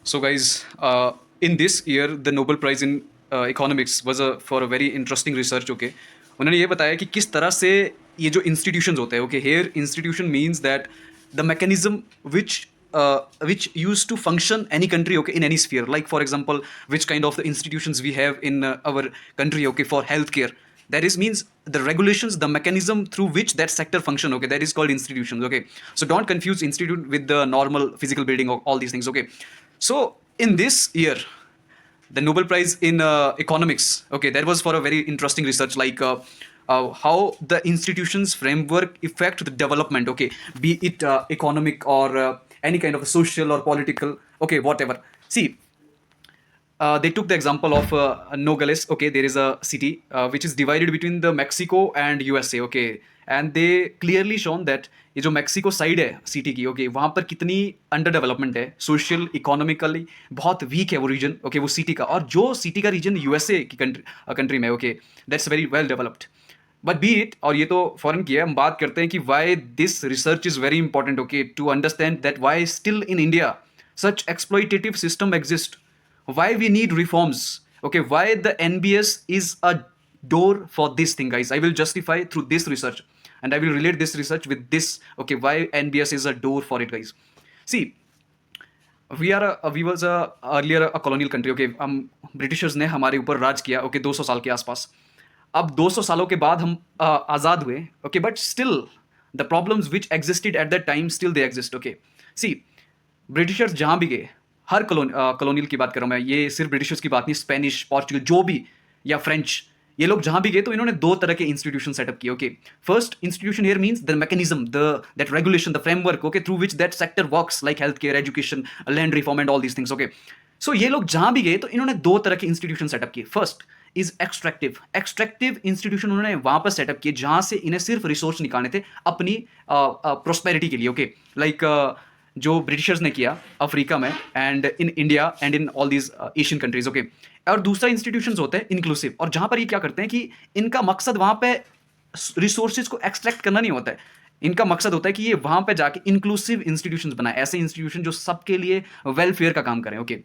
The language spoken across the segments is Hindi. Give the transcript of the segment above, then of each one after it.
So, guys, in this year, the Nobel Prize in Economics was for a very interesting research. Okay, उन्होंने ये बताया कि किस तरह से ये जो institutions होते हैं. Okay, here institution means that the mechanism which used to function any country. Okay, in any sphere. Like for example, which kind of the institutions we have in our country. Okay, for healthcare. That is means the regulations, the mechanism through which that sector function. Okay, that is called institutions. Okay, so don't confuse institute with the normal physical building or all these things. Okay, so in this year, the Nobel Prize in economics, okay, that was for a very interesting research, like how the institutions framework affect the development, okay, be it economic or any kind of social or political, okay, whatever. See, they took the example of Nogales. Okay, there is a city which is divided between the Mexico and USA. Okay, and they clearly shown that ये जो मेक्सिको साइड है सिटी की, ओके, वहाँ पर कितनी अंडर डेवलपमेंट है, सोशल इकोनॉमिकली बहुत वीक है वो रीजन, ओके, वो सिटी का, और जो सिटी का रीजन यूएसए की कंट्री में, okay, that's very well developed. But B it, और ये तो फॉरेन की है, हम बात करते हैं कि why this research is very important, okay, to understand that why still in India such exploitative system exist, why we need reforms, okay, why the NBS is a door for this thing, guys. I will justify through this research, and I will relate this research with this, okay, why NBS is a door for it, guys. See, we was a earlier a colonial country, okay, हम ब्रिटिशर्स ने हमारे ऊपर राज किया, ओके, 200 साल के आसपास. अब 200 सालों के बाद हम आज़ाद हुए, okay, but still the problems which existed at that time still they exist, okay. See, Britishers जहाँ भी गए, हर कॉलोनियल की बात कर रहा हूँ मैं, ये सिर्फ ब्रिटिशर्स की बात नहीं, स्पेनिश, पोर्चुगल, जो भी, या फ्रेंच, ये लोग जहाँ भी गए तो इन्होंने दो तरह के इंस्टीट्यूशन सेटअप किए, okay. First institution here means the mechanism, the that regulation, the framework, okay, through which that sector works, like health care, education, land reform and all these things, okay. So ये लोग जहाँ भी गए तो इन्होंने दो तरह के इंस्टीट्यूशन सेटअप किए. फर्स्ट इज एक्सट्रैक्टिव इंस्टीट्यूशन उन्होंने वहां पर सेटअप किए जहां से इन्हें सिर्फ रिसोर्स निकालने थे अपनी प्रोस्पेरिटी के लिए, ओके, लाइक जो ब्रिटिशर्स ने किया अफ्रीका में, and in India, and in all these Asian countries, okay. और दूसरा इंस्टीट्यूशंस होते हैं इंक्लूसिव, और जहां पर ये क्या करते हैं कि इनका मकसद वहां पे रिसोर्सेज को एक्सट्रैक्ट करना नहीं होता है, इनका मकसद होता है कि ये वहां पे जाके इंक्लूसिव इंस्टीट्यूशंस बनाए, ऐसे इंस्टीट्यूशन जो सबके लिए वेलफेयर का काम करें, ओके.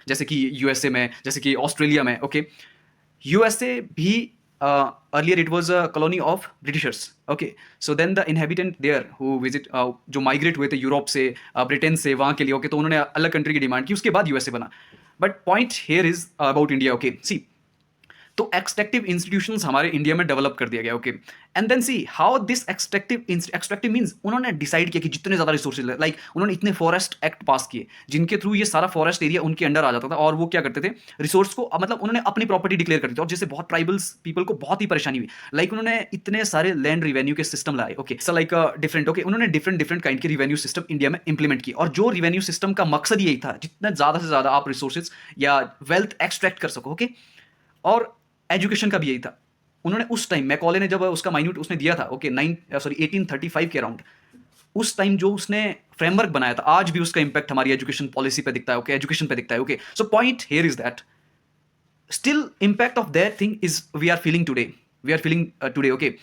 जैसे कि यूएसए में, जैसे कि ऑस्ट्रेलिया में, ओके. यूएसए भी earlier it was a colony of Britishers, okay. So then the inhabitant there who visit जो माइग्रेट हुए थे यूरोप से, ब्रिटेन से, वहाँ के लिए, ओके, तो उन्होंने अलग कंट्री की डिमांड की, उसके बाद यूएसए बना. But point here is about India, okay. See, तो एक्सट्रैक्टिव इंस्टीट्यूशंस हमारे इंडिया में डेवलप कर दिया गया, ओके. And then see how this extractive means उन्होंने डिसाइड किया कि जितने ज़्यादा रिसोर्सेज, लाइक उन्होंने इतने फॉरेस्ट एक्ट पास किए जिनके थ्रू ये सारा फॉरेस्ट एरिया उनके अंडर आ जाता था, और वो क्या करते थे, रिसोर्स को, मतलब उन्होंने अपनी प्रॉपर्टी डिक्लेयर कर दी थी, और जिससे बहुत ट्राइबल्स पीपल को बहुत ही परेशानी हुई. लाइक उन्होंने इतने सारे लैंड रिवेन्यू के सिस्टम लाए, okay, so like different, okay, उन्होंने डिफरेंट काइंड के रिवेन्यू सिस्टम इंडिया में इंप्लीमेंट किए, और जो रिवेन्यू सिस्टम का मकसद यही था जितना ज़्यादा से ज़्यादा आप रिसोर्सेज या वेल्थ एक्सट्रैक्ट कर सको, ओके. और एजुकेशन का भी यही था. उन्होंने उस टाइम, मैकॉले ने जब उसका माइन्यूट उसने दिया था, ओके, 1835 के अराउंड, उस टाइम जो उसने फ्रेमवर्क बनाया था, आज भी उसका इंपैक्ट हमारी एजुकेशन पॉलिसी पे दिखता है, ओके, एजुकेशन पे दिखता है, okay. So point here is that still impact of that thing is we are feeling today, okay.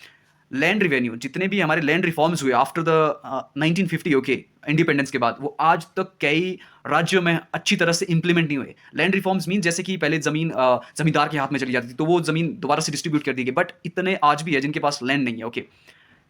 Land revenue, जितने भी हमारे लैंड रिफॉर्म्स हुए आफ्टर द 1950, ओके, इंडिपेंडेंस के बाद, वो आज तक कई राज्यों में अच्छी तरह से इंप्लीमेंट नहीं हुए. लैंड रिफॉर्म्स मीन जैसे कि पहले जमींदार के हाथ में चली जाती थी, तो वो जमीन दोबारा से डिस्ट्रीब्यूट कर दी गई, बट इतने आज भी है जिनके पास लैंड नहीं है, ओके.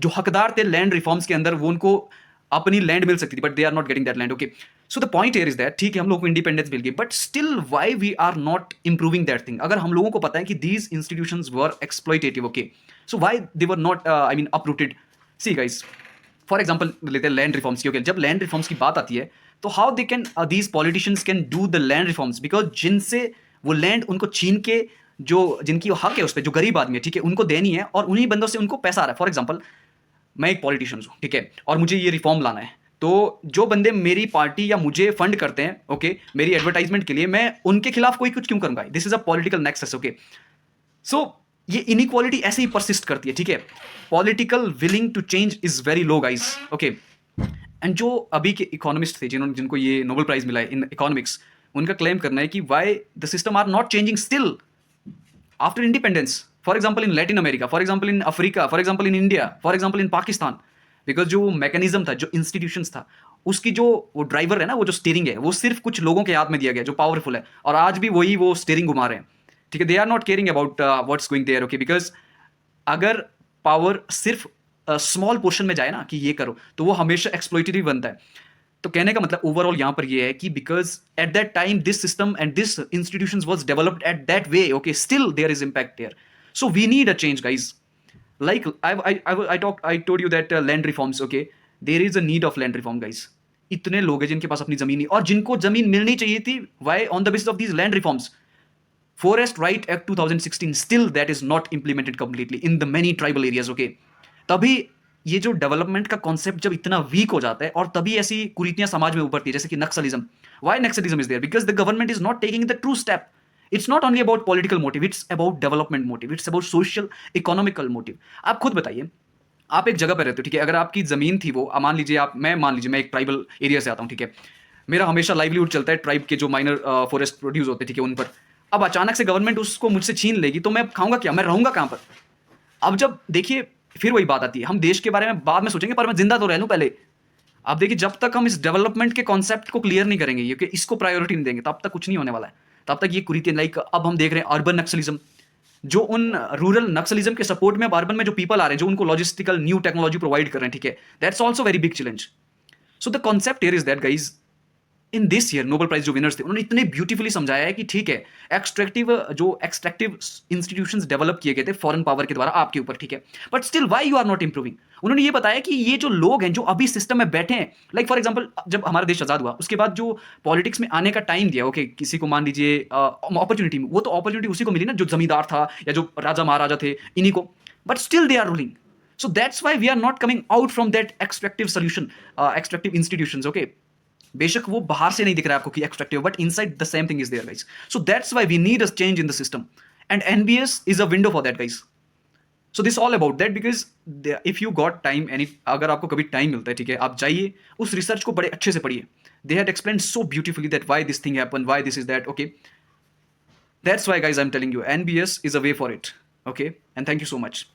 जो हकदार थे लैंड रिफॉर्म्स के अंदर, वो उनको अपनी लैंड मिल सकती थी, but they are not getting that land, okay. So the point here is that, ठीक है, हम लोगों को इंडिपेंडेंस मिल गई, but still why we are not improving that thing. अगर हम लोगों को पता है कि these institutions were exploitative, okay, so why they were not I mean uprooted. See guys, for example लेते हैं लैंड रिफॉर्म्स की, ओके. जब लैंड रिफॉर्म्स की बात आती है तो how they can these politicians can do the land reforms, because जिनसे वो लैंड उनको छीन के, जो जिनकी वो हक है उस पर, जो गरीब आदमी है, ठीक है, उनको देनी है, और उन्हीं बंदों से उनको पैसा आ रहा है. फॉर एग्जाम्पल, मैं एक पॉलिटिशियन हूँ, ठीक है, और मुझे ये रिफॉर्म लाना है, तो जो बंदे मेरी पार्टी या मुझे फंड करते हैं, ओके, मेरी एडवर्टाइजमेंट के लिए, मैं उनके खिलाफ कोई कुछ क्यों करूंगा. This is a political nexus, okay. So ये इनइक्वालिटी ऐसे ही परसिस्ट करती है, ठीक है. Political willing to change is very low, guys, okay. And जो अभी के इकोनॉमिस्ट थे, जिनको ये नोबेल प्राइज मिला है इन इकोनॉमिक्स, उनका क्लेम करना है कि why the system are not changing still after independence. For example in Latin America, for example in Africa, for example in India, for example in Pakistan, because जो मैकेनिज्म था, जो इंस्टीट्यूशंस था, उसकी जो वो ड्राइवर है ना, वो जो स्टीयरिंग है, वो सिर्फ कुछ लोगों के हाथ में दिया गया जो पावरफुल है, और आज भी वही वो स्टीयरिंग घुमा रहे हैं, ठीक है। They are not caring about what's going there, okay, because अगर पावर सिर्फ स्मॉल पोर्शन में जाए ना कि ये करो, तो वो हमेशा एक्सप्लॉइटेटिव बनता है। तो कहने का मतलब ओवरऑल यहां पर ये है कि because at that time this system and this institutions was developed at that way, okay, still there is impact there. So we need a change guys. Like I told you that land reforms, okay, there is a need of land reform, guys. इतने लोग हैं जिनके पास अपनी जमीन नहीं, और जिनको जमीन मिलनी चाहिए थी, why on the basis of these land reforms? Forest Right Act 2016, still that is not implemented completely in the many tribal areas, okay. तभी ये जो डेवलपमेंट का कॉन्सेप्ट जब इतना वीक हो जाता है, और तभी ऐसी कुरीतियां समाज में उभरती है, जैसे कि Naxalism. Why Naxalism is there? Because the government is not taking the true step. It's not only about political motive, it's about development motive, it's about social economical motive. आप खुद बताइए, आप एक जगह पर रहते हो, ठीक है, अगर आपकी जमीन थी वो, मान लीजिए मान लीजिए मैं एक ट्राइबल एरिया से आता हूँ, ठीक है, मेरा हमेशा लाइवलीहुड चलता है ट्राइब के जो माइनर फॉरेस्ट प्रोड्यूस होते हैं, ठीक है, उन पर। अब अचानक से गवर्नमेंट उसको मुझसे छीन लेगी, तो मैं खाऊंगा क्या, मैं रहूंगा कहाँ पर? अब जब देखिए, फिर वही बात आती है, हम देश के बारे में बाद में सोचेंगे, पर मैं जिंदा तो रह लूं पहले। अब देखिए, जब तक हम इस डेवलपमेंट के कॉन्सेप्ट को क्लियर नहीं करेंगे, ये कि इसको प्रायोरिटी नहीं देंगे, तब तक कुछ नहीं होने वाला है। तब तक ये कुरीतियां, लाइक अब हम देख रहे हैं अर्बन नक्सलिज्म, जो उन रूरल नक्सलिज्म के सपोर्ट में अब अर्बन में जो पीपल आ रहे हैं, जो उनको लॉजिस्टिकल न्यू टेक्नोलॉजी प्रोवाइड कर रहे हैं, ठीक है, that's also very big challenge. So the concept here is that guys, in this year Nobel prize जो विनर्स थे, उन्होंने इतने ब्यूटीफुली समझाया है कि ठीक है, एक्सट्रैक्टिव इंस्टीट्यूशंस डेवलप किए गए थे फॉरेन पावर के द्वारा आपके ऊपर, ठीक है, but still why you are not improving. उन्होंने ये बताया कि ये जो लोग हैं जो अभी सिस्टम में बैठे हैं, लाइक फॉर एग्जांपल, जब हमारा देश आजाद हुआ उसके बाद जो पॉलिटिक्स में आने का टाइम दिया, ओके, किसी को मान लीजिए अपॉर्चुनिटी, वो तो अपॉर्चुनिटी उसी को मिली ना जो जमींदार था या जो राजा महाराजा थे, इन्हीं को, but still they are ruling. So that's why we are not coming out from that extractive solution, extractive institutions, okay. बेशक वो बाहर से नहीं दिख रहा है आपको कि extractive, but inside the same thing is there guys. So that's why we need a change in the system, and NBS is a window for that guys. So this all about that, because if you got time, any, अगर आपको कभी टाइम मिलता है, ठीक है, आप जाइए उस रिसर्च को बड़े अच्छे से पढ़िए। They had explained so beautifully that why this thing happen, why this is that, okay. That's why guys I am telling you, NBS is a way for it, okay, and thank you so much.